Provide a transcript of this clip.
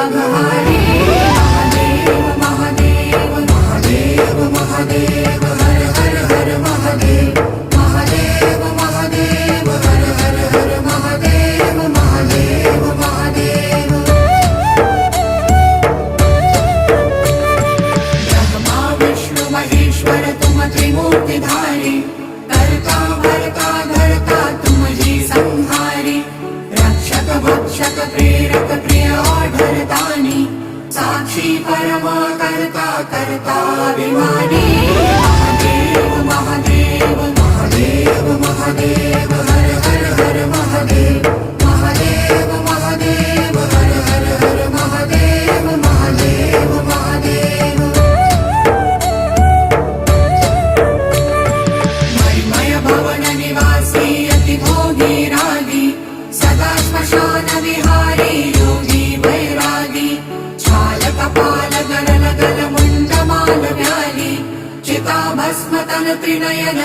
अघहारी महादेव महादेव महादेव महादेव हर हर हर महादेव महादेव महादेव हर हर हर महादेव महादेव महादेव ब्रह्मा विष्णु महेश्वर तुम त्रिमूर्तिधारी करता भरता धरता तुम जी संहारी रक्षक भक्षक प्रेरक प्रिय आढरतानी साक्षी परमा करता करता अभिमानी महादेव महादेव महादेव महादेव हर हर हर महादेव महादेव महादेव हर हर हर महादेव महादेव महादेव मणिमय भवन निवासी अति भोगी रागी सदा श्मशान विहारी योगी वैरागी छाल कपाल गल गल मुंड माल व्याली चिता भस्म तन त्रिनयन